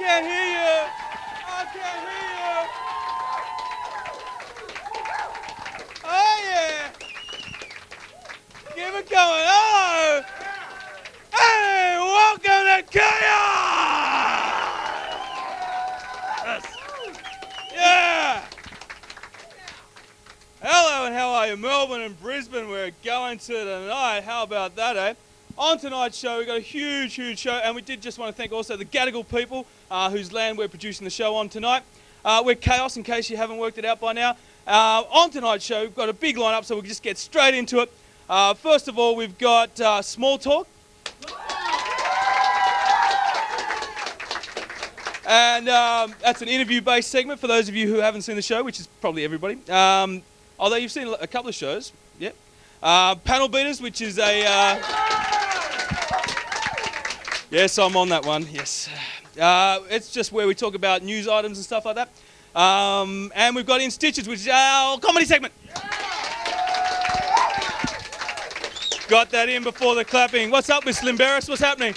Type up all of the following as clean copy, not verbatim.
can't hear you. I can't hear you. Oh, yeah. Keep it going. Oh. Hey, welcome to Chaos. Yes. Yeah. Hello and how are you? Melbourne and Brisbane we're going to tonight. How about that, eh? On tonight's show, we've got a huge show, and we did just want to thank also the Gadigal people whose land we're producing the show on tonight. We're Chaos, in case you haven't worked it out by now. On tonight's show, we've got a big lineup, so we'll just get straight into it. First of all, we've got Small Talk. And that's an interview-based segment for those of you who haven't seen the show, which is probably everybody. Although you've seen a couple of shows, yeah. Panel Beaters, which is a... Yes, I'm on that one, yes. It's just where we talk about news items and stuff like that. And we've got In Stitches, which is our comedy segment. Got that in before the clapping. What's up, Miss Limberis? What's happening?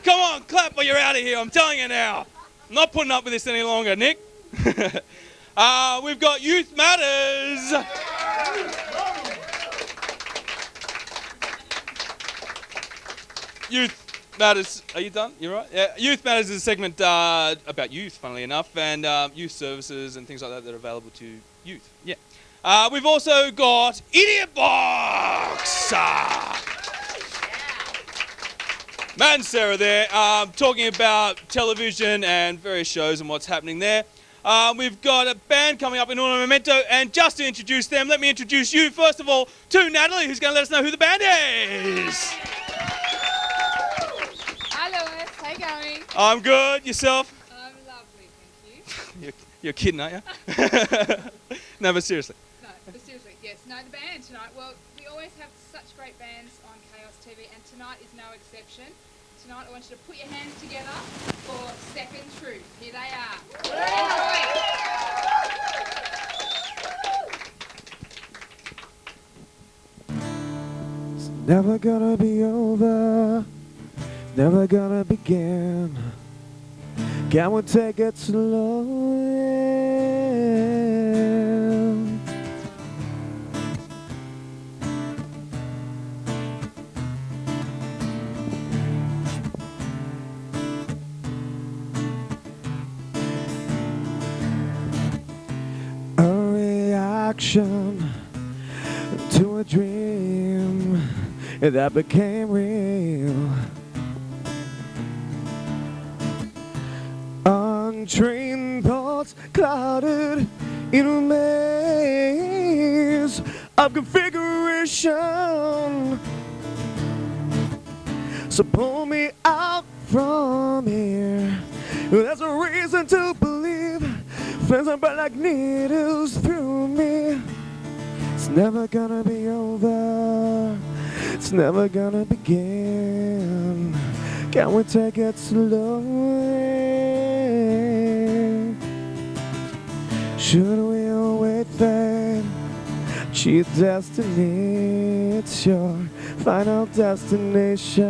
Come on, clap or you're out of here, I'm telling you now. I'm not putting up with this any longer, Nick. We've got Youth Matters. Youth Matters. Are you done? You right? Yeah. Youth Matters is a segment about youth, funnily enough, and youth services and things like that that are available to youth. Yeah. We've also got Idiot Box. Matt and Sarah there, talking about television and various shows and what's happening there. We've got a band coming up in Uno Memento, and just to introduce them, let me introduce you, first of all, to Natalie, who's going to let us know who the band is. Hi, Lewis. How you going? I'm good. Yourself? I'm lovely, thank you. You're kidding, aren't you? No, but seriously. No, but seriously, yes. No, the band tonight. Well, we always have such great bands on Chaos TV, and tonight is no exception. Tonight, I want you to put your hands together for Second Truth. Here they are. Enjoy. It's never gonna be over, never gonna begin. Can we take it slowly? A reaction to a dream that became real. Untrained thoughts clouded in a maze of configuration. So pull me out from here. There's a reason to believe. Flames are burn like needles through me. It's never gonna be over. It's never gonna begin. Can we take it slowly? Should we await fate? Cheat destiny, it's your final destination.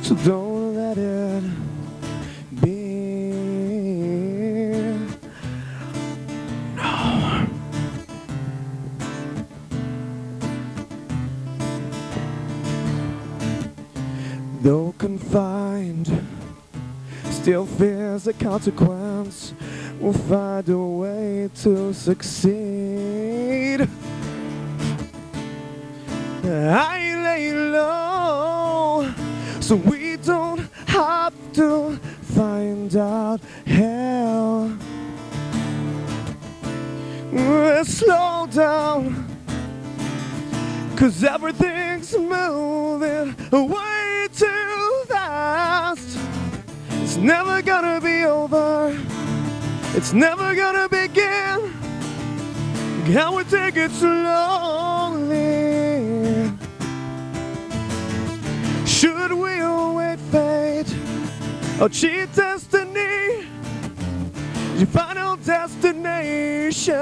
So don't let it be. No. Though confined, still fears the consequence. We'll find a way to succeed. I lay low so we don't have to find out hell. Slow down, 'cause everything's moving way too fast. It's never gonna be over. It's never gonna begin. Can we take it slowly? Should we await fate or cheat destiny? Your final destination.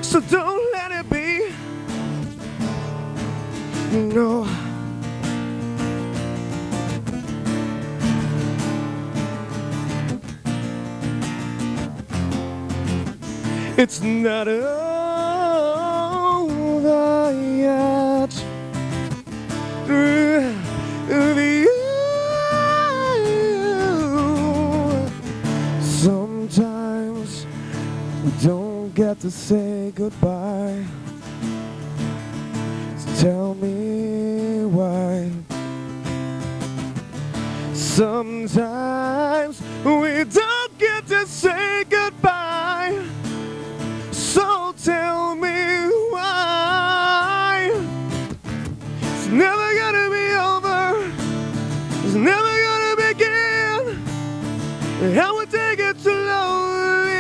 So don't let it be. No. It's not over yet. With you. Sometimes we don't get to say goodbye. So tell me why. Sometimes we don't get to say goodbye. So tell me why. It's never gonna be over. It's never gonna begin. And we take it slowly.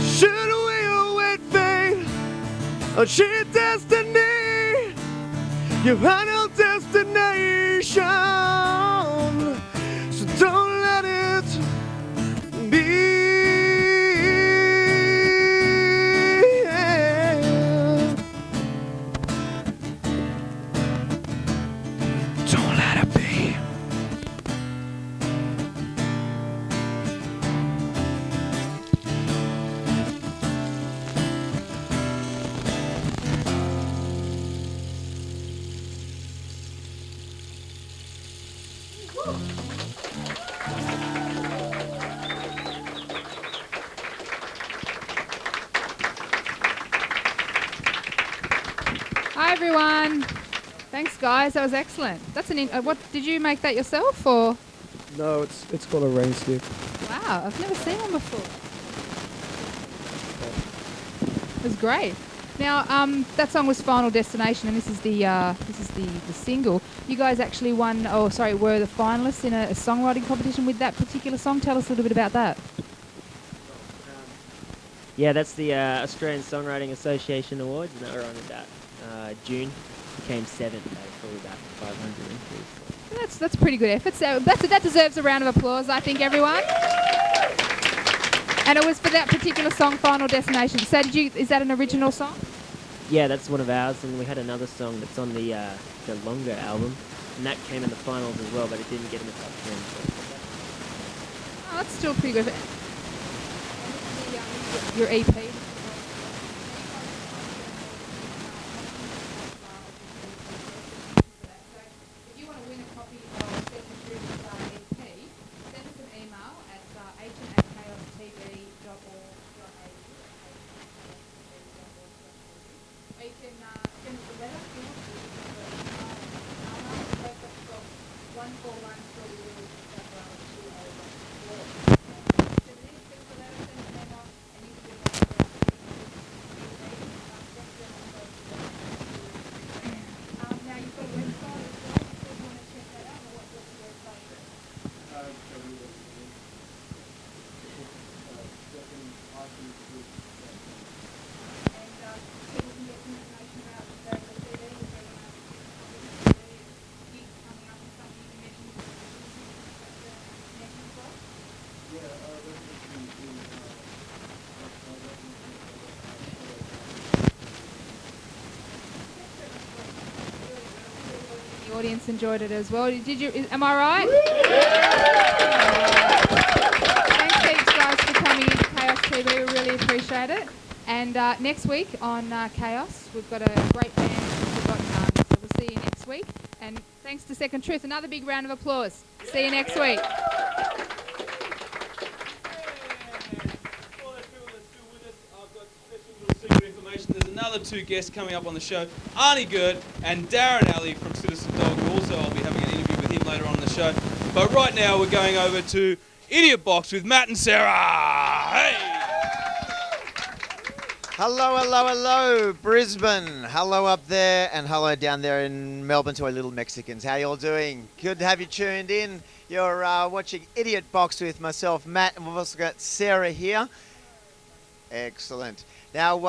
Should we await fate or cheat destiny? Your final destination. So don't let it be. Don't let it be. Hi everyone. Thanks guys, that was excellent. That's what did you make that yourself or? No, it's called a rain stick. Wow, I've never seen one before. It was great. Now, that song was Final Destination, and this is the single. You guys actually were the finalists in a songwriting competition with that particular song. Tell us a little bit about that. Yeah, that's the Australian Songwriting Association Awards, and that were on about June. Came 7th out of probably about 500 entries. That's pretty good effort. So that deserves a round of applause, I think, everyone. And it was for that particular song, Final Destination. So is that an original song? Yeah, that's one of ours, and we had another song that's on the longer album, and that came in the finals as well, but it didn't get in the top 10. Oh, that's still pretty good. Your EP. If you want to win a copy of Second Truth EP, send us an email at agent@chaostv.org.au. Or you can send us a letter if you want to. Post Office Box 141 Strawberry Village, New South Wales 201. Send us a letter, send us an email, and you can be involved for our now you've got a website as well, so if you want to check that out, or what's your website address? And people can get some information about the CD, if they want to gigs coming up and something you can mention next as well. The audience enjoyed it as well. Am I right? Thanks heaps guys for coming into Chaos TV. We really appreciate it. And next week on Chaos, we've got a great band, Forgotten Army. So we'll see you next week. And thanks to Second Truth, another big round of applause. See you next week. There's another two guests coming up on the show, Arnie Gert and Darren Alley from Citizen Dog. Also, I'll be having an interview with him later on in the show. But right now, we're going over to Idiot Box with Matt and Sarah. Hey! Hello, hello, hello, Brisbane. Hello up there and hello down there in Melbourne to our little Mexicans. How you all doing? Good to have you tuned in. You're watching Idiot Box with myself, Matt, and we've also got Sarah here. Excellent. Now,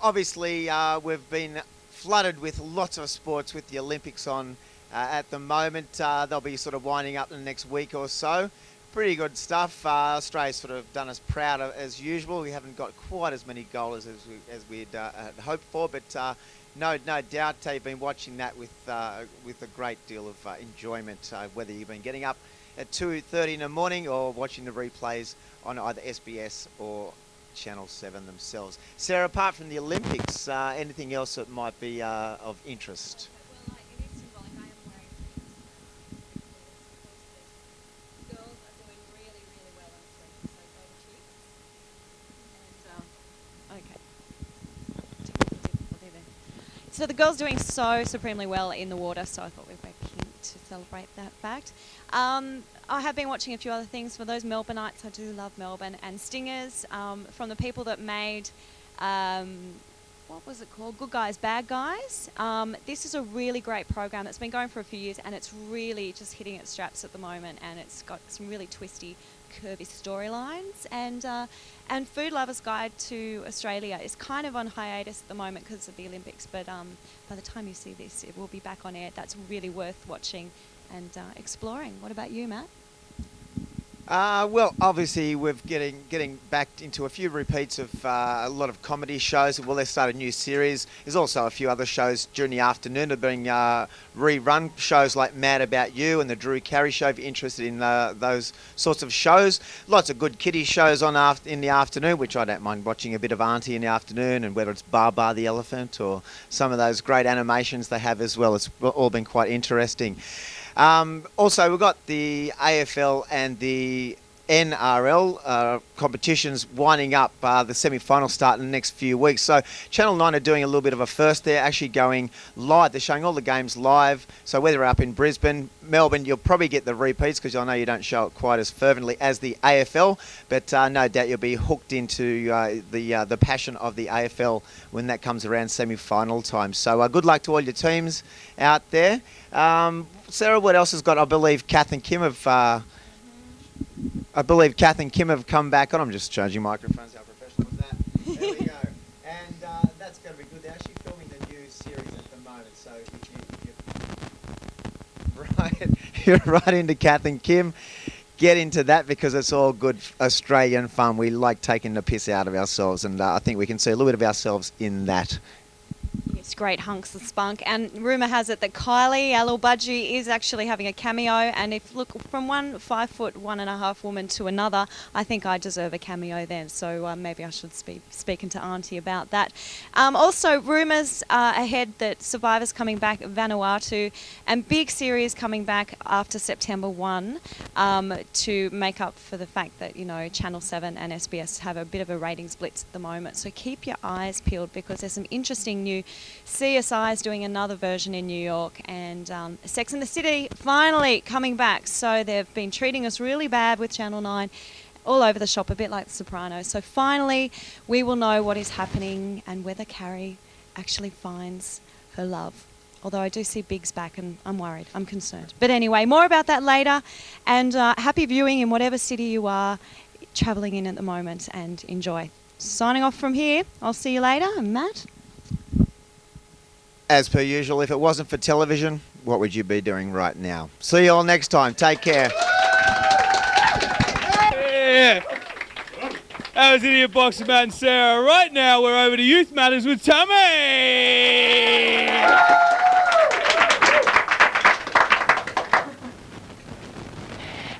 obviously, we've been flooded with lots of sports with the Olympics on at the moment. They'll be sort of winding up in the next week or so. Pretty good stuff. Australia's sort of done us proud as usual. We haven't got quite as many goalers as we'd had hoped for, but no doubt you've been watching that with a great deal of enjoyment, whether you've been getting up at 2:30 in the morning, or watching the replays on either SBS or Channel 7 themselves. Sarah, apart from the Olympics, anything else that might be of interest? Well, it is symbolic. I am wearing these. Girls are doing really, really well on swim. So go to cheeks. And okay. Difficulty there. So the girls doing so supremely well in the water. So I thought we'd wear pink to celebrate that fact. I have been watching a few other things for those Melbourneites. I do love Melbourne and Stingers from the people that made. What was it called? Good Guys, Bad Guys. This is a really great program that's been going for a few years, and it's really just hitting its straps at the moment, and it's got some really twisty, curvy storylines. And Food Lovers Guide to Australia is kind of on hiatus at the moment because of the Olympics, but by the time you see this, it will be back on air. That's really worth watching and exploring. What about you, Matt? Well, obviously we're getting back into a few repeats of a lot of comedy shows. Well, they start a new series. There's also a few other shows during the afternoon that are being rerun. Shows like Mad About You and the Drew Carey Show. If you're interested in those sorts of shows, lots of good kiddie shows on in the afternoon, which I don't mind watching a bit of Auntie in the afternoon, and whether it's Bar the Elephant or some of those great animations they have as well. It's all been quite interesting. Also, we've got the AFL and the NRL competitions winding up. The semi-final start in the next few weeks. So Channel 9 are doing a little bit of a first. They're actually going live. They're showing all the games live. So whether you're up in Brisbane, Melbourne, you'll probably get the repeats because I know you don't show it quite as fervently as the AFL. But no doubt you'll be hooked into the passion of the AFL when that comes around semi-final time. So good luck to all your teams out there. Sarah, what else has got? I believe Kath and Kim have come back on. I'm just changing microphones. How professional is that? There we go. And that's going to be good. They're actually filming the new series at the moment. So if you're right into Kath and Kim, get into that because it's all good Australian fun. We like taking the piss out of ourselves, and I think we can see a little bit of ourselves in that. Yes, great hunks of spunk. And rumour has it that Kylie, our little budgie, is actually having a cameo. And if look from one 5'1.5" woman to another, I think I deserve a cameo then. So maybe I should be speaking to Auntie about that. Also, rumours ahead that Survivor's coming back, Vanuatu, and big series coming back after September 1 to make up for the fact that Channel 7 and SBS have a bit of a ratings blitz at the moment. So keep your eyes peeled because there's some interesting new CSI is doing another version in New York, and Sex and the City finally coming back. So they've been treating us really bad with Channel 9 all over the shop, a bit like The Sopranos. So finally we will know what is happening and whether Carrie actually finds her love. Although I do see Biggs back and I'm worried, I'm concerned. But anyway, more about that later, and happy viewing in whatever city you are travelling in at the moment, and enjoy. Signing off from here, I'll see you later. I'm Matt. As per usual, if it wasn't for television, what would you be doing right now? See you all next time. Take care. Yeah. That was Idiot Box with Matt and Sarah. Right now, we're over to Youth Matters with Tammy.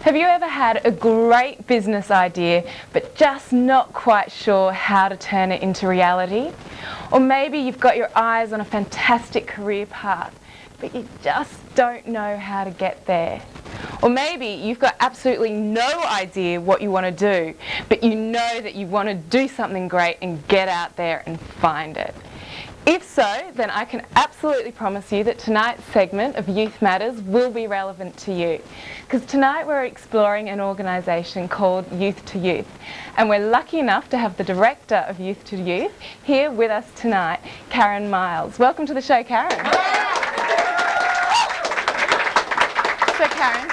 Have you ever had a great business idea but just not quite sure how to turn it into reality? Or maybe you've got your eyes on a fantastic career path but you just don't know how to get there? Or maybe you've got absolutely no idea what you want to do, but you know that you want to do something great and get out there and find it. If so, then I can absolutely promise you that tonight's segment of Youth Matters will be relevant to you. Because tonight we're exploring an organisation called Youth to Youth. And we're lucky enough to have the Director of Youth to Youth here with us tonight, Karen Miles. Welcome to the show, Karen. So Karen,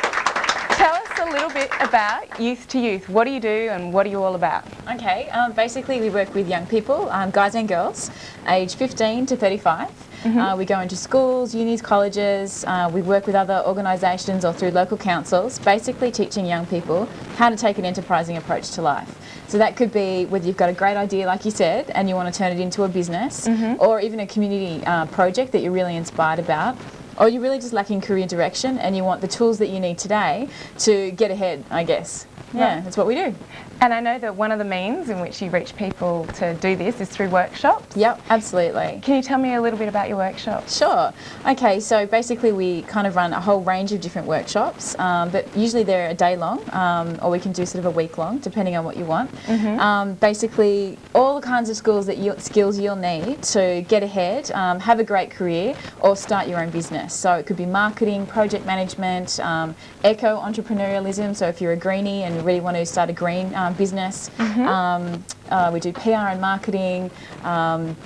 tell us a little bit about Youth to Youth. What do you do and what are you all about? Okay, basically we work with young people, guys and girls, aged 15 to 35. We go into schools, unis, colleges, we work with other organisations or through local councils, basically teaching young people how to take an enterprising approach to life. So that could be whether you've got a great idea, like you said, and you want to turn it into a business, or even a community project that you're really inspired about. or you're really just lacking career direction and you want the tools that you need today to get ahead, I guess. Yeah, Right. that's what we do. And I know that one of the means in which you reach people to do this is through workshops. Yep, absolutely. Can you tell me a little bit about your workshops? Sure. Okay, so basically we kind of run a whole range of different workshops, but usually they're a day long, or we can do sort of a week long, depending on what you want. Basically, all the kinds of skills you'll need to get ahead, have a great career, or start your own business. So it could be marketing, project management, eco-entrepreneurialism, so if you're a greenie and you really want to start a green business. We do PR and marketing,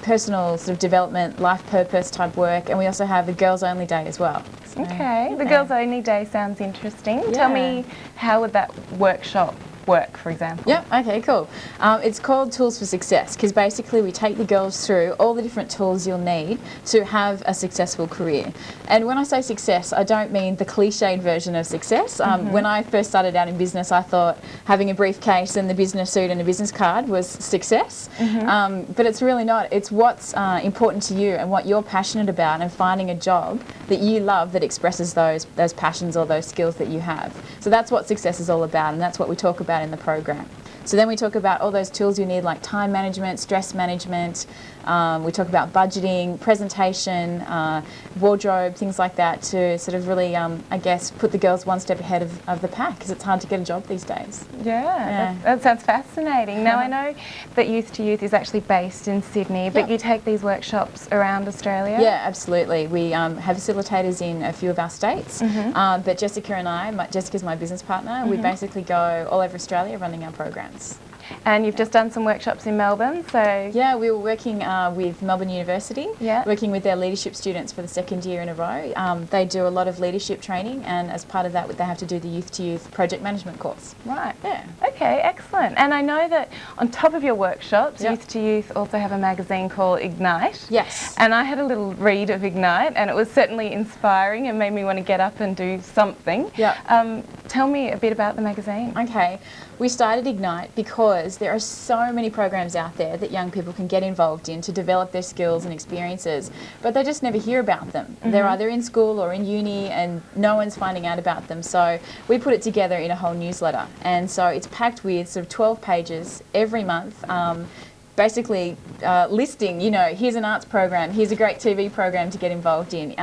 personal sort of development, life purpose type work, and we also have a girls only day as well. So, Okay, the yeah. Girls Only Day sounds interesting. Tell me, how would that workshop work, for example? Yep, okay, cool. It's called Tools for Success because basically we take the girls through all the different tools you'll need to have a successful career. And when I say success, I don't mean the cliched version of success. When I first started out in business, I thought having a briefcase and the business suit and a business card was success. But it's really not. It's what's important to you and what you're passionate about, and finding a job that you love that expresses those passions or those skills that you have. So that's what success is all about, and that's what we talk about in the program. So then we talk about all those tools you need, like time management, stress management. We talk about budgeting, presentation, wardrobe, things like that, to sort of really, I guess, put the girls one step ahead of the pack, because it's hard to get a job these days. Yeah, that sounds fascinating. Now, I know that Youth to Youth is actually based in Sydney, but you take these workshops around Australia? Yeah, absolutely. We have facilitators in a few of our states, but Jessica and I, Jessica's my business partner, we basically go all over Australia running our programs. And you've just done some workshops in Melbourne, so... Yeah, we were working with Melbourne University, Yeah. working with their leadership students for the second year in a row. They do a lot of leadership training, and as part of that they have to do the Youth to Youth project management course. Right. Yeah. Okay, excellent. And I know that on top of your workshops, Yep. Youth to Youth also have a magazine called Ignite. Yes. And I had a little read of Ignite, and it was certainly inspiring and made me want to get up and do something. Yep. Tell me a bit about the magazine. Okay, we started Ignite because there are so many programs out there that young people can get involved in to develop their skills and experiences, but they just never hear about them. They're either in school or in uni and no one's finding out about them. So we put it together in a whole newsletter, and so it's packed with sort of 12 pages every month. Basically listing, you know, here's an arts program, here's a great TV program to get involved in,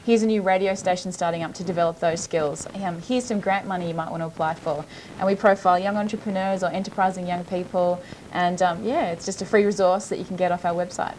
here's a new radio station starting up to develop those skills, here's some grant money you might want to apply for. And we profile young entrepreneurs or enterprising young people, and yeah, it's just a free resource that you can get off our website.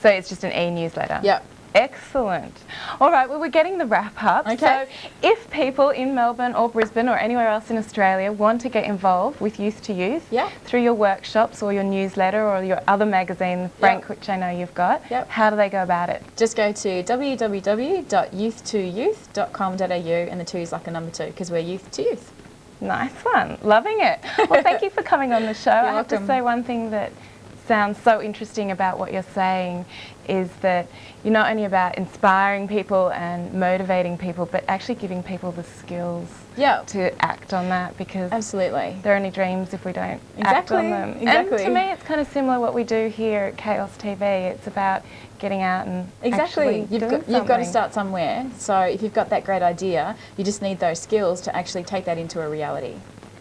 So it's just an e-newsletter? Yep. Excellent. All right, well, we're getting the wrap up. Okay. So if people in Melbourne or Brisbane or anywhere else in Australia want to get involved with Youth to Youth Yeah. through your workshops or your newsletter or your other magazine, Frank, which I know you've got, Yep. how do they go about it? Just go to www.youth2youth.com.au, and the 2 is like a number 2 because we're Youth to Youth. Nice one. Loving it. Well, thank you for coming on the show. I have welcome. to say one thing that sounds so interesting about what you're saying is that you're not only about inspiring people and motivating people, but actually giving people the skills Yeah. to act on that, because Absolutely. they're only dreams if we don't act Exactly, on them. exactly. And to me, it's kind of similar what we do here at Chaos TV. It's about getting out and Exactly. actually You've got to start somewhere. So if you've got that great idea, you just need those skills to actually take that into a reality.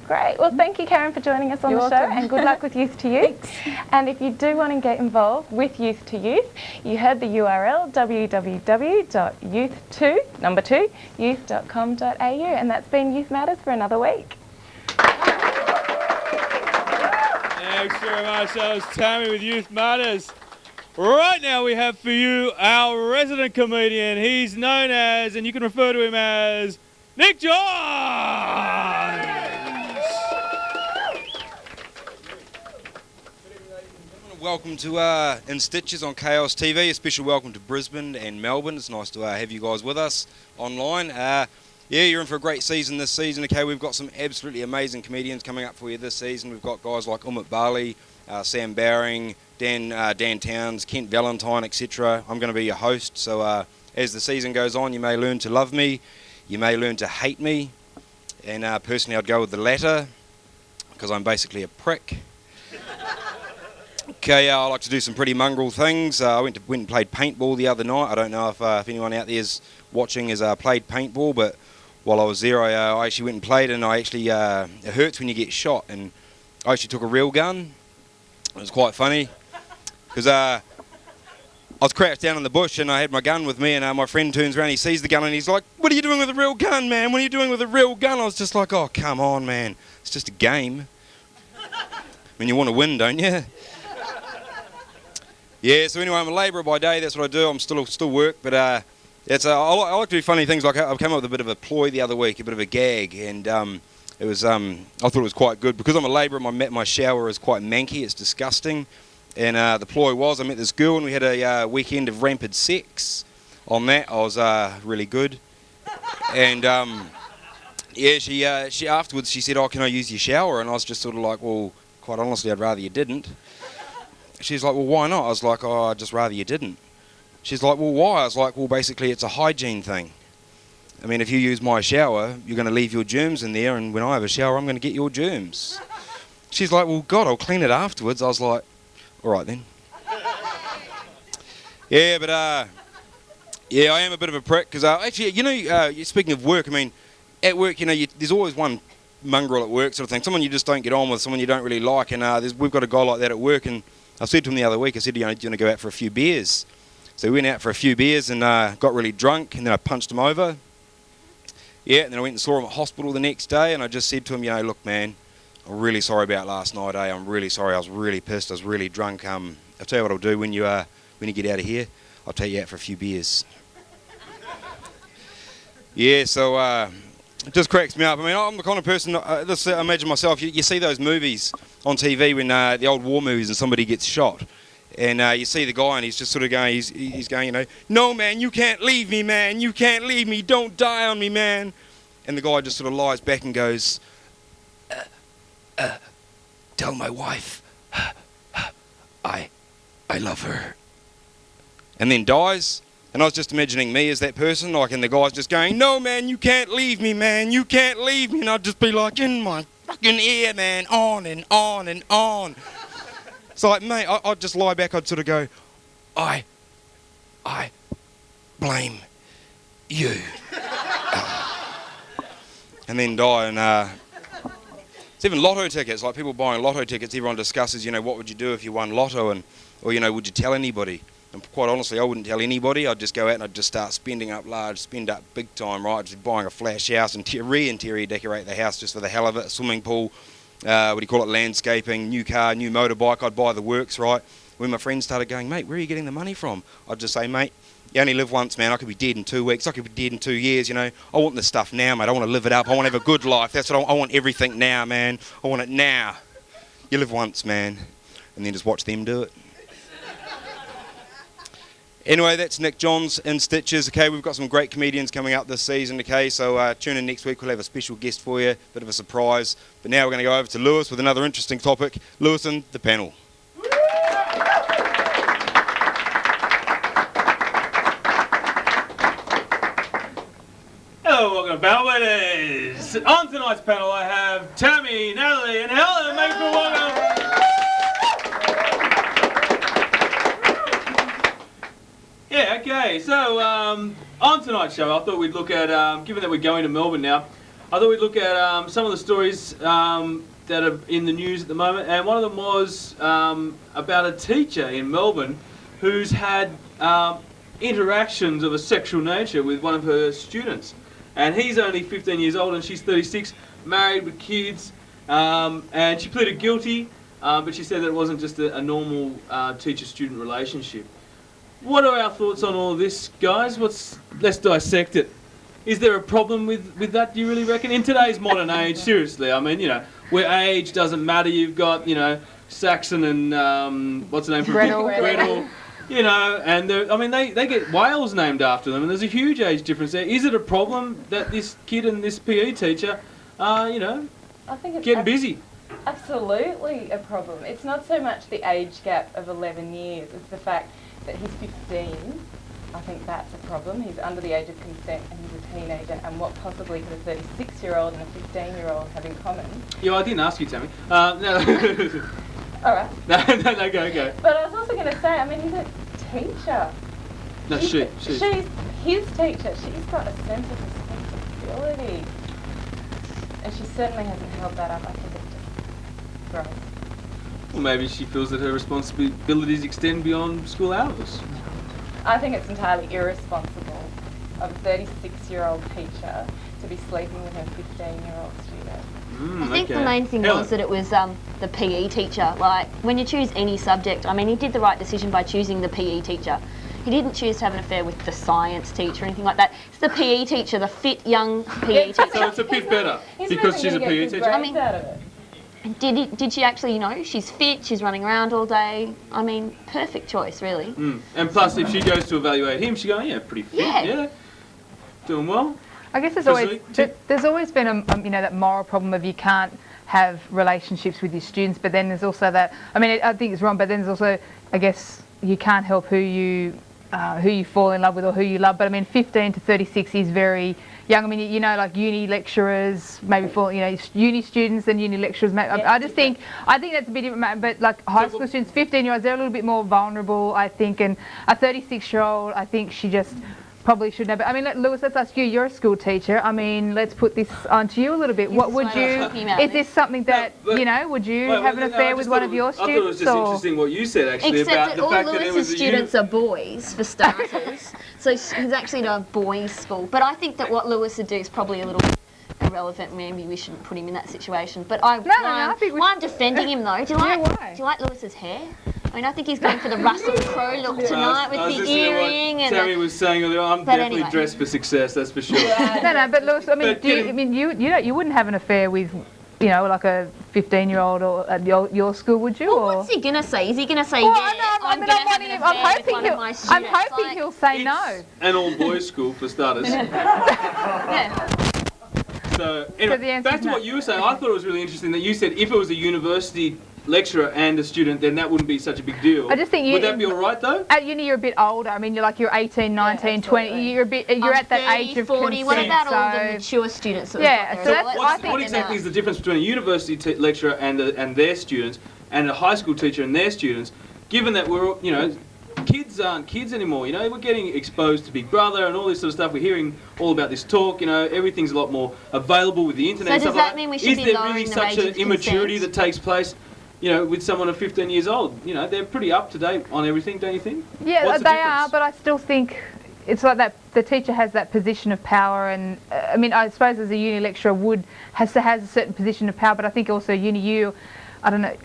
Great. Well, thank you, Karen, for joining us on You're the show, welcome. and good luck with Youth to Youth. And if you do want to get involved with Youth to Youth, you heard the URL www.youth2youth.com.au, and that's been Youth Matters for another week. Thanks very much. That was Tammy with Youth Matters. Right now we have for you our resident comedian. He's known as, and you can refer to him as, Nick Johns! Welcome to In Stitches on Chaos TV. A special welcome to Brisbane and Melbourne. It's nice to have you guys with us online. Yeah, you're in for a great season this season. Okay, we've got some absolutely amazing comedians coming up for you this season. We've got guys like Umit Bali, Sam Bowring, Dan Towns, Kent Valentine, etc. I'm going to be your host, so as the season goes on, you may learn to love me, you may learn to hate me, and personally I'd go with the latter, because I'm basically a prick. Okay, I like to do some pretty mongrel things. I went and played paintball the other night. I don't know if anyone out there's watching as I played paintball, but while I was there, I actually went and played, and I actually it hurts when you get shot, and I actually took a real gun. It was quite funny because I was crouched down in the bush and I had my gun with me, and my friend turns around, he sees the gun and he's like, "What are you doing with a real gun, man? What are you doing with a real gun?" I was just like, "Oh, come on, man. It's just a game." I mean, you want to win, don't you? Yeah, so anyway, I'm a labourer by day, that's what I do. I'm still work, but I like to do funny things. Like I've come up with a bit of a ploy the other week, a bit of a gag, and it was I thought it was quite good. Because I'm a labourer, my shower is quite manky, it's disgusting. And the ploy was, I met this girl and we had a weekend of rampant sex. On that, I was really good. And yeah, she afterwards, she said, "Oh, can I use your shower?" And I was just sort of like, "Well, quite honestly, I'd rather you didn't." She's like, "Well, why not?" I was like, "Oh, I'd just rather you didn't." She's like, "Well, why?" I was like, "Well, basically, it's a hygiene thing. I mean, if you use my shower, you're going to leave your germs in there, and when I have a shower, I'm going to get your germs." She's like, "Well, God, I'll clean it afterwards." I was like, "All right then." Yeah, but yeah, I am a bit of a prick because actually, you know, speaking of work, I mean, at work, you know, there's always one mongrel at work sort of thing, someone you just don't get on with, someone you don't really like, and we've got a guy like that at work, and I said to him the other week, I said, "You know, do you want to go out for a few beers?" So we went out for a few beers and got really drunk, and then I punched him over. Yeah, and then I went and saw him at hospital the next day, and I just said to him, "You know, look, man, I'm really sorry about last night, eh? I'm really sorry. I was really pissed. I was really drunk. I'll tell you what I'll do when you get out of here. I'll take you out for a few beers." Yeah, so it just cracks me up. I mean, I'm the kind of person. I imagine myself. You see those movies on TV when the old war movies and somebody gets shot, and you see the guy and he's just sort of going. He's going, you know, "No, man, you can't leave me, man. You can't leave me. Don't die on me, man." And the guy just sort of lies back and goes, "Tell my wife I love her," and then dies. And I was just imagining me as that person, like, and the guy's just going, "No, man, you can't leave me, man, you can't leave me," and I'd just be like, in my fucking ear, man, on and on and on. It's like, mate, I'd just lie back, I'd sort of go, I blame you, and then die. And it's even lotto tickets, like people buying lotto tickets, everyone discusses, you know, what would you do if you won lotto, or, you know, would you tell anybody? And quite honestly, I wouldn't tell anybody. I'd just go out and I'd just start spend up big time, right? Just buying a flash house and re-interior decorate the house just for the hell of it. A swimming pool, landscaping, new car, new motorbike. I'd buy the works, right? When my friends started going, "Mate, where are you getting the money from?" I'd just say, "Mate, you only live once, man. I could be dead in 2 weeks. I could be dead in 2 years, you know. I want this stuff now, mate. I want to live it up. I want to have a good life. That's what I want, everything now, man. I want it now. You live once, man." And then just watch them do it. Anyway, that's Nick Johns in Stitches. Okay, we've got some great comedians coming up this season. Okay, so tune in next week. We'll have a special guest for you, bit of a surprise. But now we're going to go over to Lewis with another interesting topic. Lewis and the panel. Hello, welcome to Panel Winners. On tonight's panel, I have Tammy, Natalie, and Helen. Make them welcome. Yeah, okay, so on tonight's show, I thought we'd look at, given that we're going to Melbourne now, I thought we'd look at some of the stories that are in the news at the moment, and one of them was about a teacher in Melbourne who's had interactions of a sexual nature with one of her students. And he's only 15 years old and she's 36, married with kids, and she pleaded guilty, but she said that it wasn't just a normal teacher-student relationship. What are our thoughts on all this, guys? Let's dissect it. Is there a problem with that, do you really reckon? In today's modern age, seriously, I mean, you know, where age doesn't matter, you've got, you know, Saxon and, what's the name? Gretel. You know, and I mean, they get whales named after them, and there's a huge age difference there. Is it a problem that this kid and this PE teacher are, you know, I think it's getting busy? Absolutely a problem. It's not so much the age gap of 11 years, it's the fact that he's 15. I think that's a problem. He's under the age of consent and he's a teenager, and what possibly could a 36-year-old and a 15-year-old have in common? Yeah, I didn't ask you, Tammy. No. Alright. No, go. But I was also going to say, I mean, he's a teacher. No, She's his teacher. She's got a sense of responsibility. And she certainly hasn't held that up. I think it's just gross. Well, maybe she feels that her responsibilities extend beyond school hours. I think it's entirely irresponsible of a 36-year-old teacher to be sleeping with her 15-year-old student. I think the main thing Helen. was that it was the PE teacher. Like, when you choose any subject, I mean, he did the right decision by choosing the PE teacher. He didn't choose to have an affair with the science teacher or anything like that. It's the PE teacher, the fit young PE teacher. So it's a bit better He's because not she's a even gonna PE get good teacher. grades out of it. Did she actually, you know, she's fit, she's running around all day. I mean, perfect choice, really. And plus, if she goes to evaluate him, she's going, yeah, pretty fit, Yeah. doing well. I guess Physically, there's always been you know, that moral problem of you can't have relationships with your students, but then there's also that, I mean, I think it's wrong, but then there's also, I guess, you can't help who you fall in love with or who you love. But I mean, 15 to 36 is very young. I mean, you know, like uni lecturers, maybe for, you know, uni students and uni lecturers. I think that's a bit different. But like high school students, 15-year-olds, they're a little bit more vulnerable, I think. And a 36-year-old, I think she just probably shouldn't have. But I mean, Lewis, let's ask you. You're a school teacher. I mean, let's put this onto you a little bit. What would you? Is this something that you know? Would you have an affair with one of your students? I thought it was just interesting what you said actually Except about that the all fact that there Lewis's was students are boys, for starters. So he's actually at a boys' school. But I think that what Lewis would do is probably a little irrelevant. Maybe we shouldn't put him in that situation. But I think why I'm defending him though. Do you like Lewis's hair? I mean, I think he's going for the Russell Crowe look tonight with the earring and. Sammy was saying earlier, I'm definitely dressed for success. That's for sure. No, but Lewis, I mean, you wouldn't have an affair with, you know, like a 15-year-old or at your school, would you? Well, what's he gonna say? Is he gonna say, I'm hoping he'll say no. An all-boys school for starters. Yeah. So anyway, back to what you were saying. I thought it was really interesting that you said if it was a university lecturer and a student, then that wouldn't be such a big deal. I just think would that be all right though? At uni, you're a bit older. I mean, you're 18, 19, 20. You're at that age of 40. consent. What about all the mature students? That What exactly is the difference between a university lecturer and their students, and a high school teacher and their students? Given that we're, you know, kids aren't kids anymore. You know, we're getting exposed to Big Brother and all this sort of stuff. We're hearing all about this talk. You know, everything's a lot more available with the internet. So does that mean we should be lowering the age of consent? Is there really such an immaturity that takes place? You know, with someone of 15 years old, you know, they're pretty up to date on everything, don't you think? Yeah, they are, but I still think it's like that. The teacher has that position of power, and I mean, I suppose as a uni lecturer has a certain position of power, but I think also I don't know.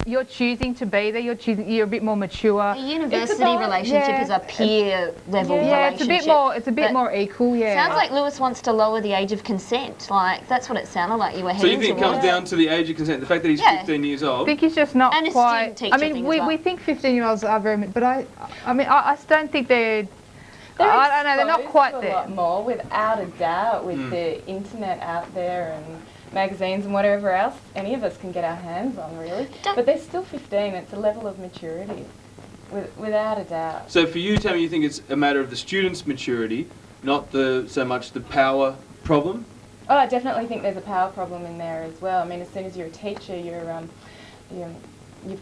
You're choosing to be there. You're a bit more mature. A university relationship is a peer level relationship. It's a bit more equal. Yeah. Sounds like Lewis wants to lower the age of consent. Like that's what it sounded like you were heading towards. So you think it comes down to the age of consent, the fact that he's 15 years old? I think he's just not and quite. I mean, we think 15-year-olds are very, but I don't think they're. I don't know. They're not quite there. A lot more, without a doubt, with the internet out there and magazines and whatever else any of us can get our hands on, really. But they're still 15. It's a level of maturity, without a doubt. So for you, Tammy, you think it's a matter of the student's maturity, not so much the power problem? Oh, I definitely think there's a power problem in there as well. I mean, as soon as you're a teacher, you've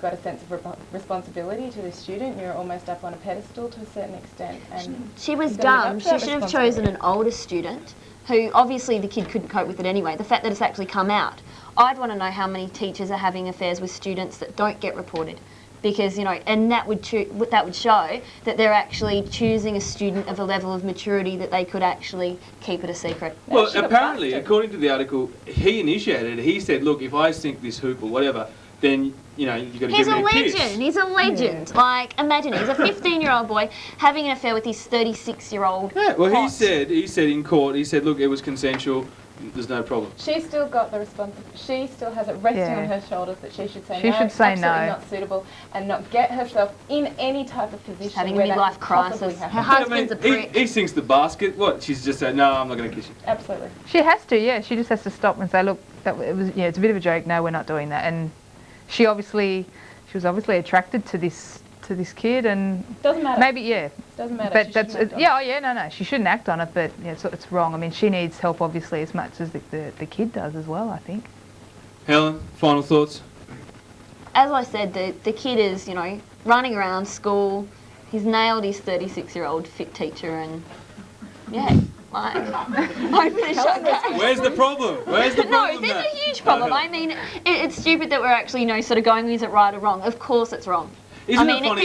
got a sense of responsibility to the student. You're almost up on a pedestal to a certain extent. And she was dumb. She should have chosen an older student who obviously the kid couldn't cope with it anyway. The fact that it's actually come out. I'd want to know how many teachers are having affairs with students that don't get reported. Because, you know, and that would show that they're actually choosing a student of a level of maturity that they could actually keep it a secret. Well, apparently, according to the article, he initiated it. He said, look, if I sink this hoop or whatever, then, you know, you've got to give me a kiss. He's a legend. Yeah. Like, imagine he's a 15-year-old boy having an affair with his 36-year-old. Yeah, well, he said in court, he said, look, it was consensual. There's no problem. She's still got the responsibility. She still has it resting on her shoulders that she should say no. She should say absolutely not suitable, and not get herself in any type of position. Having a midlife crisis. Her husband's a prick. He sinks the basket. What? She's just said, no, I'm not going to kiss you. Absolutely. She has to. Yeah, she just has to stop and say, look, it's a bit of a joke. No, we're not doing that. And she was obviously attracted to this kid, and doesn't matter. Maybe doesn't matter. But that's no, she shouldn't act on it. But it's wrong. I mean, she needs help obviously as much as the kid does as well, I think. Helen, final thoughts. As I said, the kid is running around school. He's nailed his 36-year-old fit teacher and, yeah, like, hopefully the show goes. Where's the problem? Where's the No, problem? there's Matt? a huge problem. I mean, it's stupid that we're actually, sort of going, is it right or wrong? Of course it's wrong. Isn't I it mean, funny?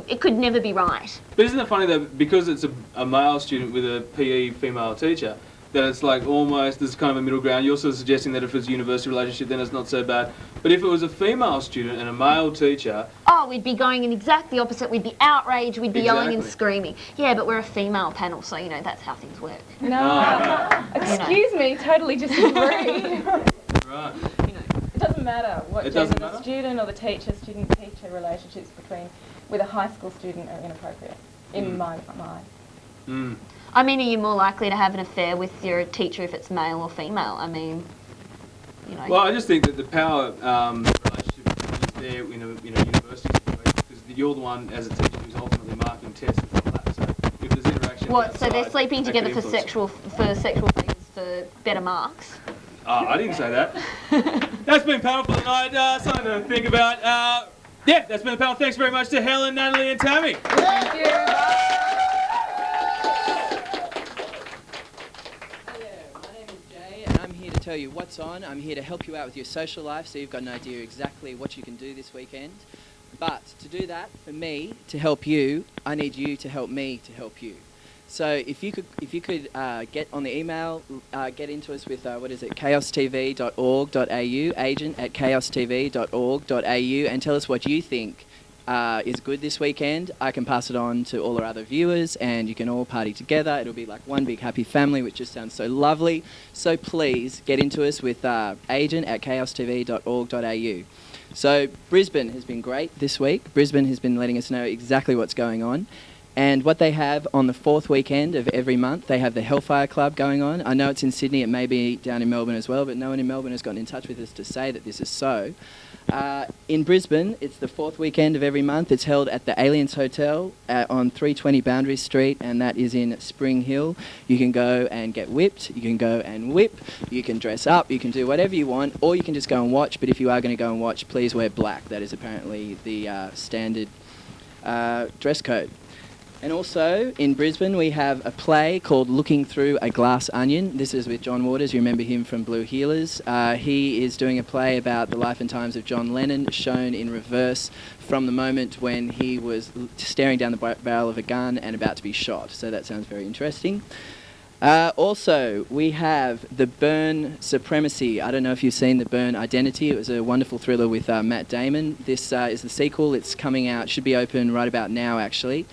it could never be right. But isn't it funny that because it's a male student with a PE female teacher, that it's like almost there's kind of a middle ground. You're sort of suggesting that if it's a university relationship, then it's not so bad. But if it was a female student and a male teacher, Oh, we'd be going in exactly opposite. We'd be outraged. We'd be yelling and Exactly. screaming. Yeah, but we're a female panel, so that's how things work. No. Excuse me, totally disagree. right? It doesn't matter what It gender doesn't the matter? student or the teacher, student-teacher relationships with a high school student are inappropriate, in my mind. Mm. I mean, are you more likely to have an affair with your teacher if it's male or female? I mean, Well, I just think that the power relationship is there in a university situation because you're the one as a teacher who's ultimately marking tests and all that. So if there's interaction, what? So they're outside, sleeping that together could for influence. sexual reasons for better marks. I didn't say that. That's been powerful tonight. Something to think about. Yeah, that's been the panel. Thanks very much to Helen, Natalie, and Tammy. Thank you. My name is Jay and I'm here to tell you what's on. I'm here to help you out with your social life so you've got an idea exactly what you can do this weekend. But to do that, for me, to help you, I need you to help me to help you. So if you could get on the email, get into us with, chaostv.org.au, agent@chaostv.org.au, and tell us what you think is good this weekend. I can pass it on to all our other viewers and you can all party together. It'll be like one big happy family, which just sounds so lovely. So please get into us with agent@chaostv.org.au. So Brisbane has been great this week. Brisbane has been letting us know exactly what's going on. And what they have on the fourth weekend of every month, they have the Hellfire Club going on. I know it's in Sydney, it may be down in Melbourne as well, but no one in Melbourne has gotten in touch with us to say that this is so. In Brisbane, it's the fourth weekend of every month. It's held at the Aliens Hotel on 320 Boundary Street, and that is in Spring Hill. You can go and get whipped, you can go and whip, you can dress up, you can do whatever you want, or you can just go and watch. But if you are going to go and watch, please wear black. That is apparently the standard dress code. And also in Brisbane we have a play called Looking Through a Glass Onion. This is with John Waters. You remember him from Blue Healers. He is doing a play about the life and times of John Lennon, shown in reverse from the moment when he was staring down the barrel of a gun and about to be shot. So that sounds very interesting. Also, we have The Bourne Supremacy. I don't know if you've seen The Bourne Identity. It was a wonderful thriller with Matt Damon. This is the sequel. It's coming out, should be open right about now actually.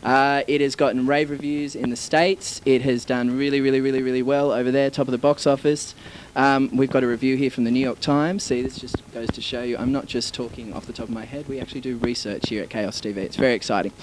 It has gotten rave reviews in the States. It has done really well over there, top of the box office. We've got a review here from the New York Times. See, this just goes to show you I'm not just talking off the top of my head. We actually do research here at Chaos TV. It's very exciting.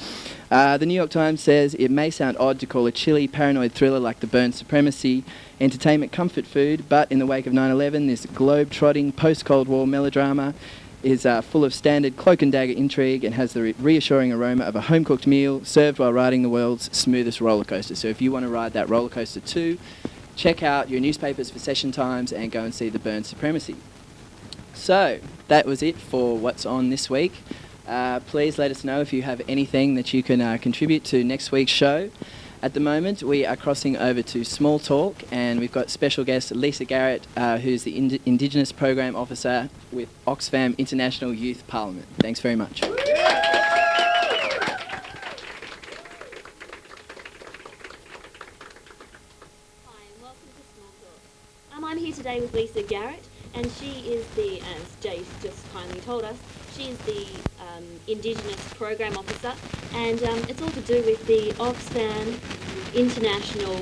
The New York Times says, it may sound odd to call a chilly, paranoid thriller like The Bourne Supremacy entertainment comfort food, but in the wake of 9/11, this globe-trotting post-Cold War melodrama is full of standard cloak and dagger intrigue and has the reassuring aroma of a home-cooked meal served while riding the world's smoothest roller coaster. So if you want to ride that roller coaster too, check out your newspapers for session times and go and see The Bourne Supremacy. So that was it for what's on this week. Please let us know if you have anything that you can contribute to next week's show. At the moment, we are crossing over to Small Talk, and we've got special guest Lisa Garrett, who's the Indigenous Program Officer with Oxfam International Youth Parliament. Thanks very much. Hi, and welcome to Small Talk. I'm here today with Lisa Garrett, and she is the, as Jay just kindly told us, she is the Indigenous Program Officer, and it's all to do with the Oxfam International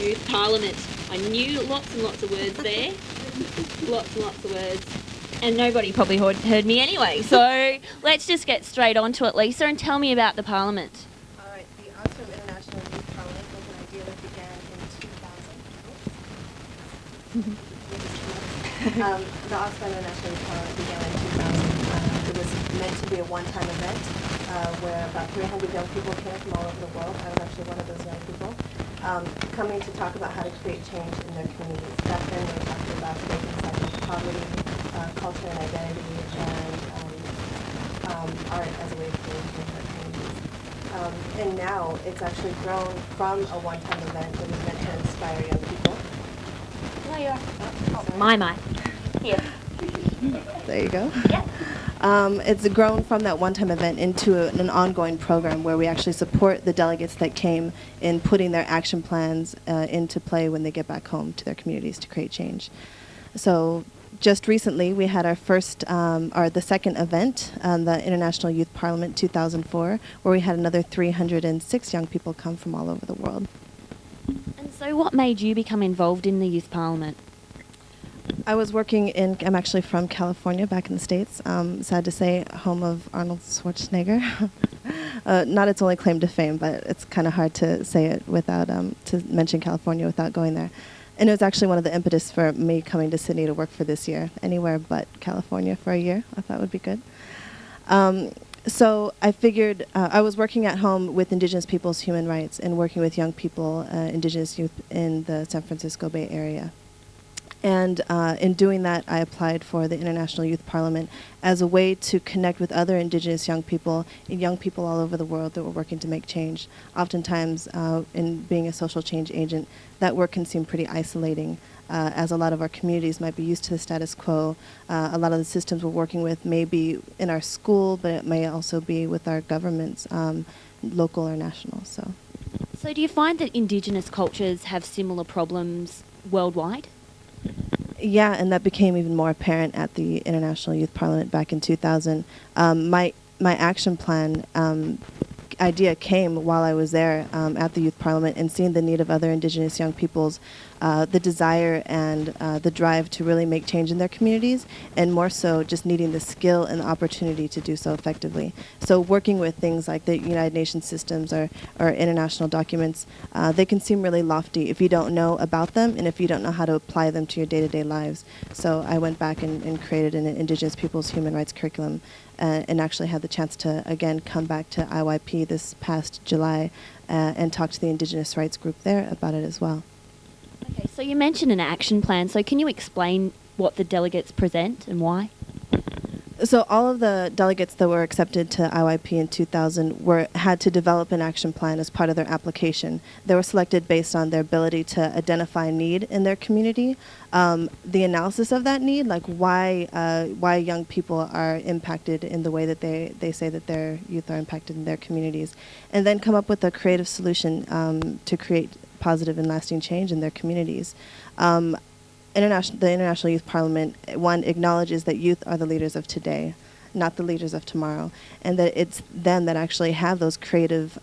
Youth Parliament. I knew lots and lots of words there, lots and lots of words, and nobody probably heard me anyway. So let's just get straight on to it, Lisa, and tell me about the Parliament. Alright, the Oxfam International Youth Parliament was an idea that began in 2000. The Oxfam International Youth Parliament began in 2000. It was meant to be a one-time event where about 300 young people came from all over the world. I was actually one of those young people, coming to talk about how to create change in their communities. Back then we were talking about breaking cycles of poverty, culture and identity, and art as a way of engaging our communities. And now it's actually grown from a one-time event that was meant to inspire young people. No, you're right. My. Here. There you go. Yeah. It's grown from that one-time event into an ongoing program where we actually support the delegates that came in putting their action plans into play when they get back home to their communities to create change. So just recently we had our the second event, the International Youth Parliament 2004, where we had another 306 young people come from all over the world. And so what made you become involved in the Youth Parliament? I was working I'm actually from California, back in the States, sad to say, home of Arnold Schwarzenegger. Not its only claim to fame, but it's kind of hard to say it without, to mention California without going there. And it was actually one of the impetus for me coming to Sydney to work for this year. Anywhere but California for a year, I thought would be good. So I figured I was working at home with Indigenous people's human rights and working with young people, Indigenous youth in the San Francisco Bay Area. And in doing that, I applied for the International Youth Parliament as a way to connect with other Indigenous young people and young people all over the world that were working to make change. Oftentimes, in being a social change agent, that work can seem pretty isolating, as a lot of our communities might be used to the status quo. A lot of the systems we're working with may be in our school, but it may also be with our governments, local or national. So do you find that Indigenous cultures have similar problems worldwide? Yeah, and that became even more apparent at the International Youth Parliament back in 2000. My action plan idea came while I was there at the Youth Parliament and seeing the need of other Indigenous young peoples, the desire and the drive to really make change in their communities, and more so just needing the skill and the opportunity to do so effectively. So working with things like the United Nations systems or international documents, they can seem really lofty if you don't know about them and if you don't know how to apply them to your day-to-day lives. So I went back and created an Indigenous people's human rights curriculum and actually had the chance to, again, come back to IYP this past July and talk to the Indigenous rights group there about it as well. Okay, so you mentioned an action plan. So can you explain what the delegates present and why? So all of the delegates that were accepted to IYP in 2000 had to develop an action plan as part of their application. They were selected based on their ability to identify need in their community, the analysis of that need, like why young people are impacted in the way that they say that their youth are impacted in their communities, and then come up with a creative solution to create positive and lasting change in their communities. The International Youth Parliament, one, acknowledges that youth are the leaders of today, not the leaders of tomorrow, and that it's them that actually have those creative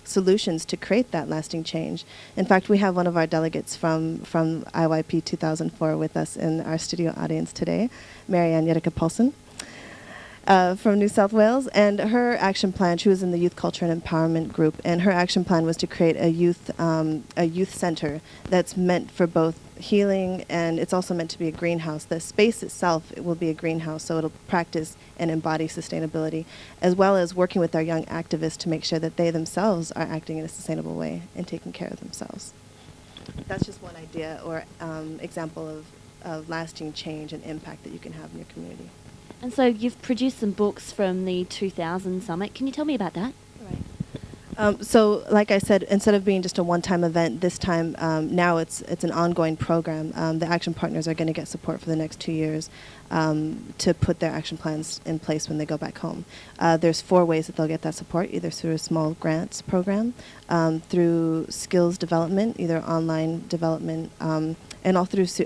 solutions to create that lasting change. In fact, we have one of our delegates from IYP 2004 with us in our studio audience today, Marianne Yerika Paulson. From New South Wales, and her action plan, she was in the Youth Culture and Empowerment group, and her action plan was to create a youth center that's meant for both healing, and it's also meant to be a greenhouse. The space itself, it will be a greenhouse, so it'll practice and embody sustainability, as well as working with our young activists to make sure that they themselves are acting in a sustainable way and taking care of themselves. That's just one idea or example of lasting change and impact that you can have in your community. And so you've produced some books from the 2000 summit. Can you tell me about that? So, like I said, instead of being just a one-time event, this time now it's an ongoing program. The action partners are going to get support for the next 2 years to put their action plans in place when they go back home. There's 4 ways that they'll get that support, either through a small grants program, through skills development, either online development, and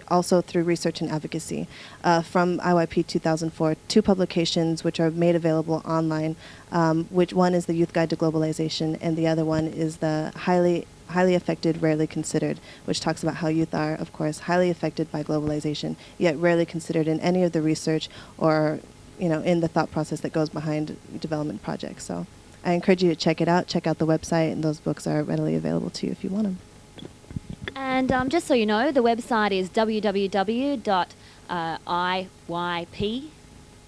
also through research and advocacy. From IYP 2004, 2 publications which are made available online, which one is the Youth Guide to Globalization, and the other one is the Highly Affected, Rarely Considered, which talks about how youth are, of course, highly affected by globalization, yet rarely considered in any of the research or, in the thought process that goes behind development projects. So I encourage you to check it out. Check out the website, and those books are readily available to you if you want them. And just so you know, the website is www.IYP,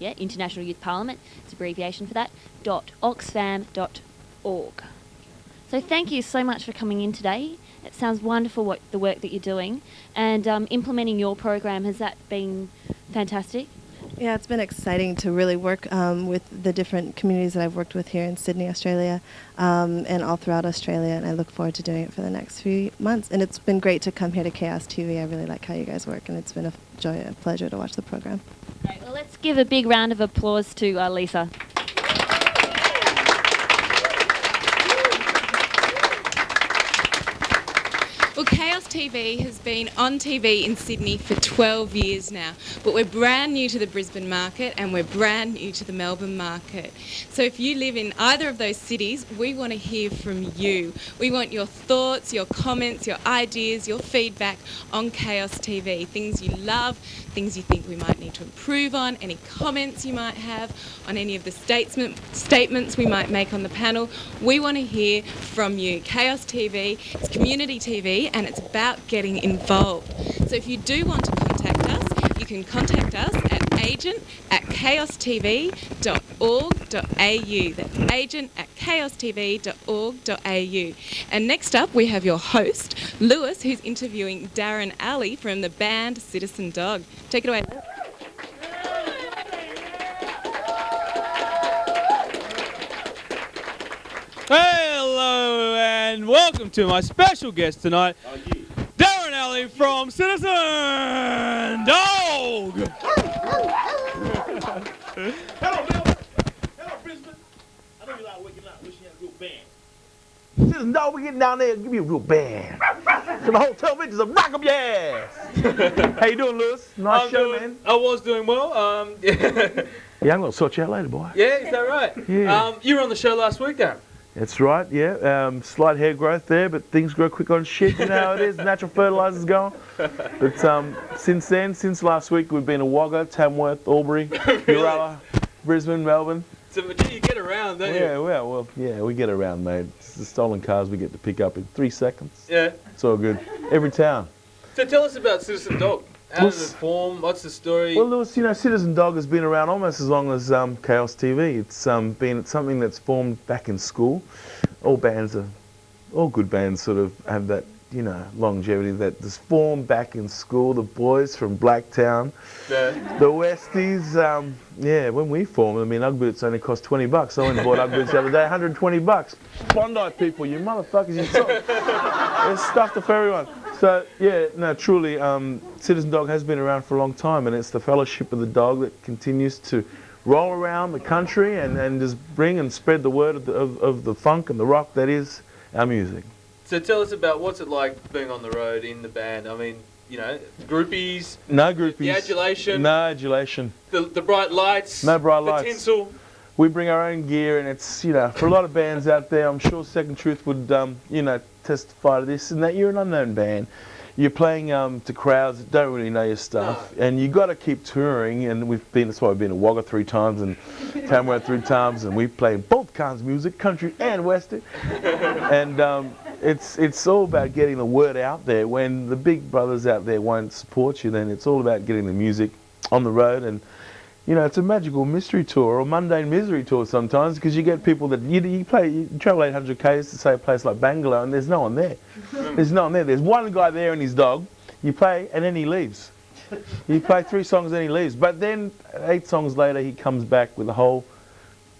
International Youth Parliament, it's abbreviation for that, .oxfam.org. So thank you so much for coming in today. It sounds wonderful the work that you're doing, and implementing your program, has that been fantastic? Yeah, it's been exciting to really work with the different communities that I've worked with here in Sydney, Australia, and all throughout Australia, and I look forward to doing it for the next few months. And it's been great to come here to Chaos TV. I really like how you guys work, and it's been a joy, a pleasure to watch the program. Great. Well, let's give a big round of applause to Lisa. Well, Chaos TV has been on TV in Sydney for 12 years now, but we're brand new to the Brisbane market and we're brand new to the Melbourne market. So if you live in either of those cities, we want to hear from you. We want your thoughts, your comments, your ideas, your feedback on Chaos TV. Things you love, things you think we might need to improve on, any comments you might have on any of the statements we might make on the panel. We want to hear from you. Chaos TV is community TV and it's about getting involved. So if you do want to contact us, you can contact us at agent@chaostv.org.au. That's agent@chaostv.org.au. And next up we have your host, Lewis, who's interviewing Darren Alley from the band Citizen Dog. Take it away. Hello and welcome to my special guest tonight, Darren Alley from Citizen Dog. Hello, Melbourne. Hello, Brisbane. I know you like waking up wishing you had a real band. Citizen Dog, we getting down there and give you a real band. So the whole television's a rock up your ass. How you doing, Lewis? Nice show, man. I was doing well. Yeah, I'm gonna sort you out later, boy. Yeah, is that right? Yeah. You were on the show last week, Darren. That's right, yeah. Slight hair growth there, but things grow quick on shit. You know how it is. Natural fertilizer's going. But since then, since last week, we've been to Wagga, Tamworth, Albury, Uralla, Brisbane, Melbourne. So, you get around, don't you? Yeah, well, we get around, mate. It's the stolen cars we get to pick up in 3 seconds. Yeah. It's all good. Every town. So tell us about Citizen Dog. How does it form? What's the story? Well, Lewis, you know, Citizen Dog has been around almost as long as Chaos TV. It's been something that's formed back in school. All good bands sort of have that, you know, longevity that is formed back in school. The boys from Blacktown, the Westies. When we formed, I mean, Ugg boots only cost $20. I went and bought Ugg boots the other day, $120. Bondi people, you motherfuckers, you suck. There's stuff for everyone. So, yeah, no, truly, Citizen Dog has been around for a long time, and it's the fellowship of the dog that continues to roll around the country and just bring and spread the word of the funk and the rock that is our music. So tell us about what's it like being on the road in the band. I mean, you know, groupies. No groupies. The adulation. No adulation. The bright lights. No bright lights. The tinsel. We bring our own gear, and it's, you know, for a lot of bands out there, I'm sure Second Truth would, you know, testify to this, and that you're an unknown band. You're playing to crowds that don't really know your stuff, and you got to keep touring. And that's why we've been to Wagga 3 times and Tamworth 3 times, and we play both kinds of music, country and western. And it's all about getting the word out there. When the big brothers out there won't support you, then it's all about getting the music on the road. And you know, it's a magical mystery tour or mundane misery tour sometimes, because you get people that you travel 800 k's to say a place like Bangalore, and there's no one there. There's no one there. There's one guy there and his dog. You play and then he leaves. You play 3 songs and he leaves. But then 8 songs later he comes back with a whole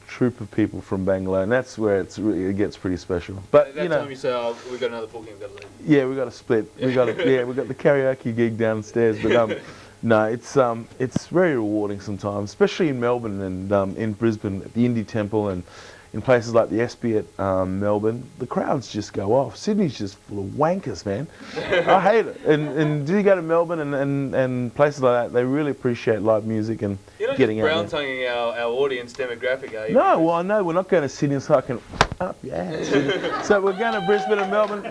troop of people from Bangalore, and that's where it gets pretty special. But that you know, time you say, "Oh, we got another booking, we've got to leave." Yeah, we got to split. We got the karaoke gig downstairs, but no, it's very rewarding sometimes, especially in Melbourne and in Brisbane at the Indie Temple and in places like the Espy at Melbourne. The crowds just go off. Sydney's just full of wankers, man. I hate it. And do you go to Melbourne and places like that? They really appreciate live music and getting out there. You're not just brown-tonguing our audience demographic, are you? No, well, I know we're not going to Sydney, so I can up your ass. So we're going to Brisbane and Melbourne,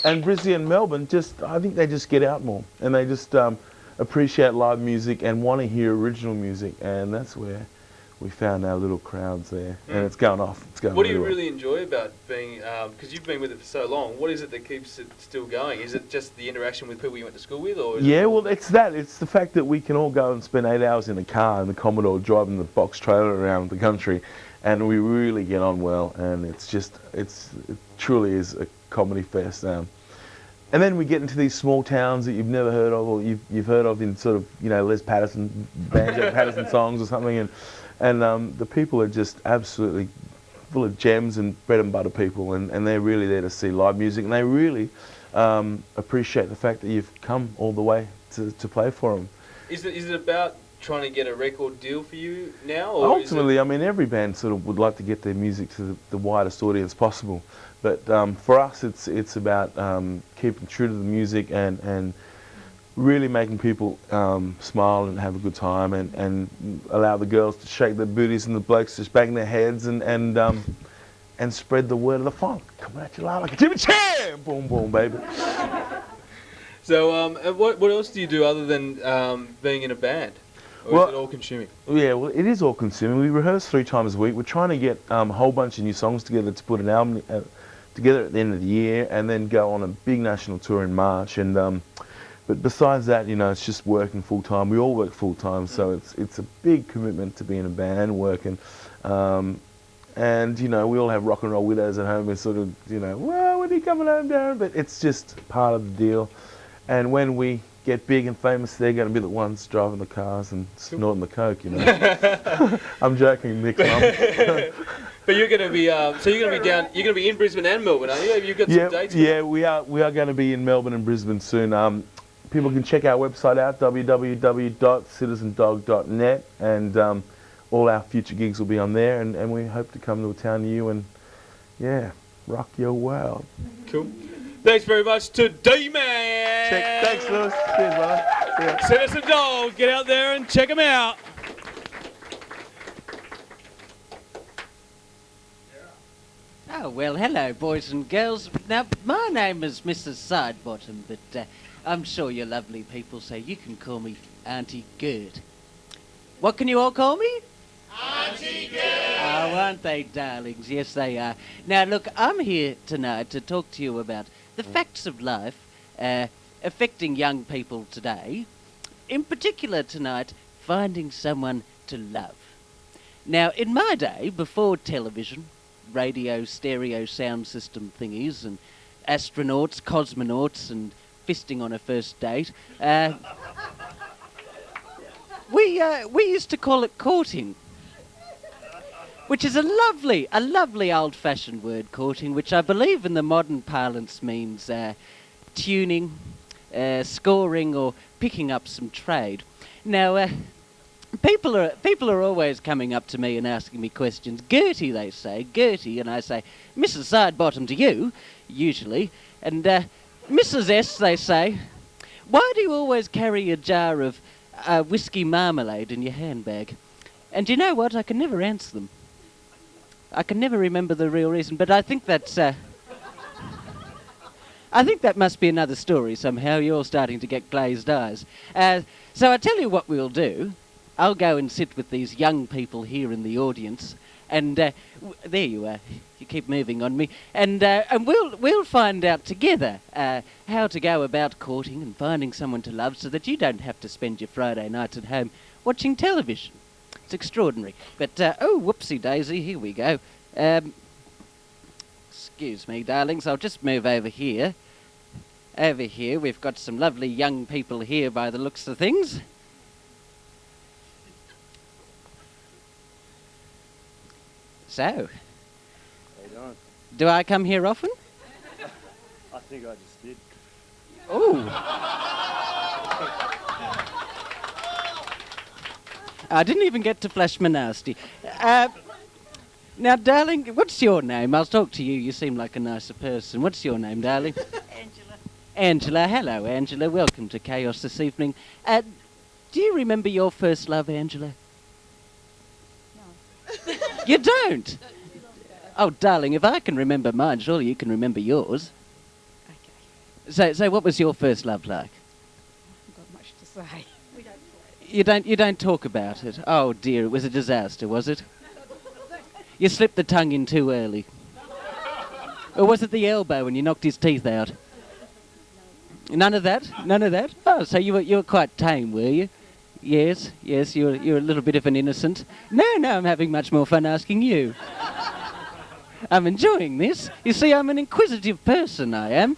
and Brisbane and Melbourne. I think they just get out more, and they just appreciate live music and want to hear original music, and that's where we found our little crowds there, and it's going off. It's going. What do you really enjoy about being? Because you've been with it for so long. What is it that keeps it still going? Is it just the interaction with people you went to school with, or? Well, it's that. It's the fact that we can all go and spend 8 hours in a car in the Commodore, driving the box trailer around the country, and we really get on well. And it truly is a comedy fest. and then we get into these small towns that you've never heard of, or you've heard of in sort of, you know, Les Patterson, Banjo Patterson songs or something, and the people are just absolutely full of gems and bread and butter people, and they're really there to see live music, and they really appreciate the fact that you've come all the way to play for them. Is it about trying to get a record deal for you now? Or Ultimately, I mean, every band sort of would like to get their music to the widest audience possible, but for us, it's about keeping true to the music and really making people smile and have a good time, and allow the girls to shake their booties and the blokes to bang their heads and spread the word of the funk. Coming at you loud like a Jimmy Chan! Boom, boom, baby. So, and what else do you do other than being in a band? Or is it all consuming? Yeah, well, it is all consuming. We rehearse 3 times a week. We're trying to get a whole bunch of new songs together to put an album together at the end of the year, and then go on a big national tour in March. And but besides that, you know, it's just working full time. We all work full time, so it's a big commitment to be in a band, working. And you know, we all have rock and roll widows at home. We're sort of, you know, well, when are you coming home, Darren? But it's just part of the deal. And when we get big and famous, they're going to be the ones driving the cars and snorting the coke, you know. I'm joking, Nick's mum. But you're going to be, so you're going to be down. You're going to be in Brisbane and Melbourne, aren't you? Have you got some dates? Yeah, we are going to be in Melbourne and Brisbane soon. People can check our website out, www.citizendog.net, and all our future gigs will be on there. And we hope to come to a town near you and, yeah, rock your world. Cool. Thanks very much to D-Man. Thanks, Lewis. Cheers, brother. Citizen Dog, get out there and check them out. Oh, well, hello, boys and girls. Now, my name is Mrs. Sidebottom, but I'm sure you're lovely people, so you can call me Auntie Gert. What can you all call me? Auntie Gert! Oh, aren't they darlings? Yes, they are. Now, look, I'm here tonight to talk to you about the facts of life affecting young people today. In particular tonight, finding someone to love. Now, in my day, before television, radio, stereo sound system thingies, and astronauts, cosmonauts, and fisting on a first date, we used to call it courting, which is a lovely old-fashioned word, courting, which I believe in the modern parlance means tuning, scoring, or picking up some trade. Now, people are always coming up to me and asking me questions. Gertie, they say, Gertie, and I say, Mrs. Sidebottom to you, usually, and Mrs. S, they say, why do you always carry a jar of whiskey marmalade in your handbag? And you know what? I can never answer them. I can never remember the real reason, but I think that's... I think that must be another story somehow. You're starting to get glazed eyes. So I tell you what we'll do. I'll go and sit with these young people here in the audience, and there you are. You keep moving on me, and we'll find out together how to go about courting and finding someone to love, so that you don't have to spend your Friday nights at home watching television. It's extraordinary. But oh, whoopsie daisy, here we go. Excuse me, darlings. I'll just move over here. Over here, we've got some lovely young people here by the looks of things. So, how you doing? Do I come here often? I think I just did. Oh. I didn't even get to flash my nasty. Now, darling, what's your name? I'll talk to you. You seem like a nicer person. What's your name, darling? Angela. Angela. Hello, Angela. Welcome to Chaos this evening. Do you remember your first love, Angela? No. You don't? Oh, darling, if I can remember mine, surely you can remember yours. Okay. So what was your first love like? I haven't got much to say. We don't play. You don't talk about it. Oh dear, it was a disaster, was it? You slipped the tongue in too early. Or was it the elbow when you knocked his teeth out? None of that? None of that? Oh, so you were quite tame, were you? Yes, you're a little bit of an innocent. No, I'm having much more fun asking you. I'm enjoying this. You see, I'm an inquisitive person, I am.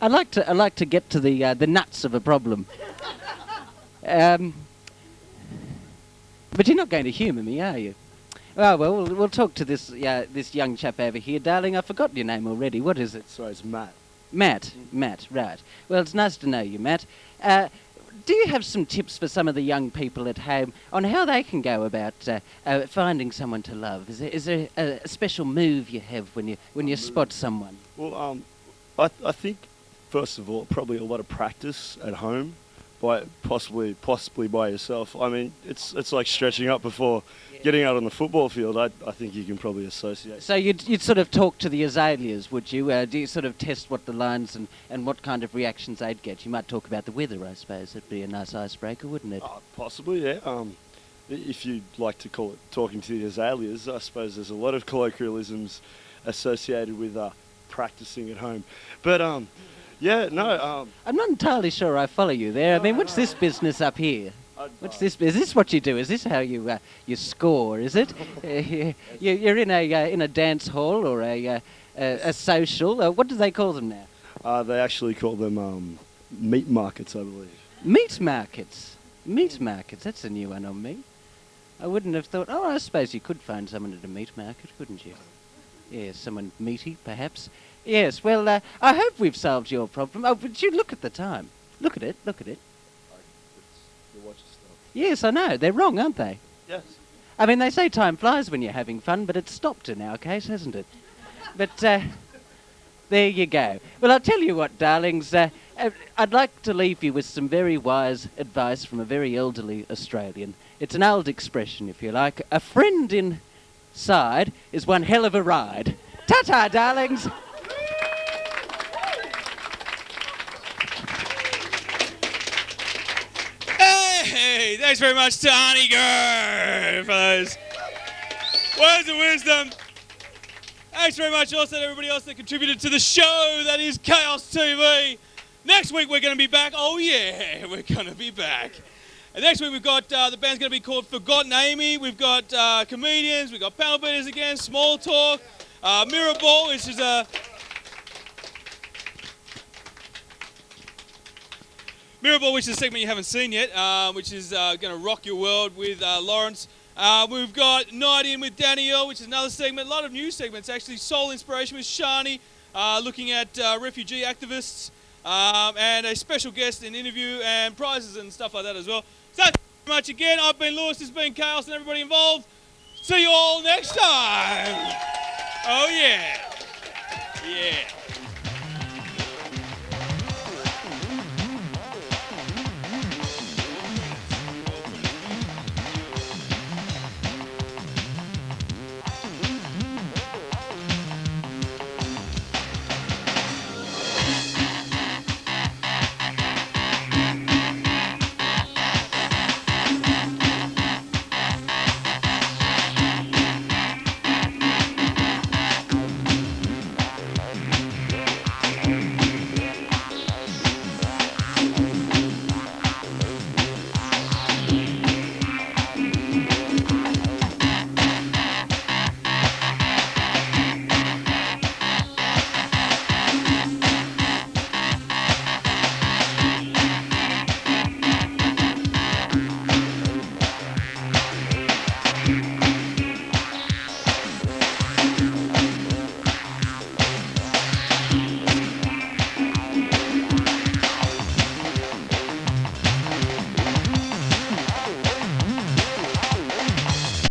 I like to get to the nuts of a problem. But you're not going to humour me, are you? Oh, well, we'll talk to this young chap over here. Darling, I've forgotten your name already. What is it? Sorry, it's Matt. Matt, right. Well, it's nice to know you, Matt. Do you have some tips for some of the young people at home on how they can go about finding someone to love? Is there a special move you have when you spot someone? Well, I think, first of all, probably a lot of practice at home. Possibly by yourself. I mean, it's like stretching up before getting out on the football field. I think you can probably associate. So you'd sort of talk to the azaleas, would you? Do you sort of test what the lines and what kind of reactions they'd get? You might talk about the weather, I suppose. It'd be a nice icebreaker, wouldn't it? Possibly, yeah. If you'd like to call it talking to the azaleas, I suppose there's a lot of colloquialisms associated with practicing at home. But yeah, no. I'm not entirely sure I follow you there. I mean, what's this business up here? What's this? Is this what you do? Is this how you score? Is it? You're in a dance hall or a social. What do they call them now? They actually call them meat markets, I believe. Meat markets. Meat markets. That's a new one on me. I wouldn't have thought. Oh, I suppose you could find someone at a meat market, couldn't you? Yeah, someone meaty, perhaps. Yes, well, I hope we've solved your problem. Oh, but you look at the time. Look at it. The watch stuff. Yes, I know. They're wrong, aren't they? Yes. I mean, they say time flies when you're having fun, but it's stopped in our case, hasn't it? But there you go. Well, I'll tell you what, darlings. I'd like to leave you with some very wise advice from a very elderly Australian. It's an old expression, if you like. A friend inside is one hell of a ride. Ta-ta, darlings. Hey, thanks very much to Arnie Gurr for those words of wisdom. Thanks very much also to everybody else that contributed to the show that is Chaos TV. Next week we're going to be back. Oh yeah, we're going to be back. And next week we've got, the band's going to be called Forgotten Amy. We've got comedians, we've got panel beaters again, Small Talk, Mirror Ball, which is a... Mirror Ball, which is a segment you haven't seen yet, which is going to rock your world with Lawrence. We've got Night In with Danielle, which is another segment. A lot of new segments, actually. Soul Inspiration with Shani, looking at refugee activists, and a special guest in interview and prizes and stuff like that as well. So thank you very much again. I've been Lewis, this has been Chaos, and everybody involved. See you all next time. Oh yeah. Yeah.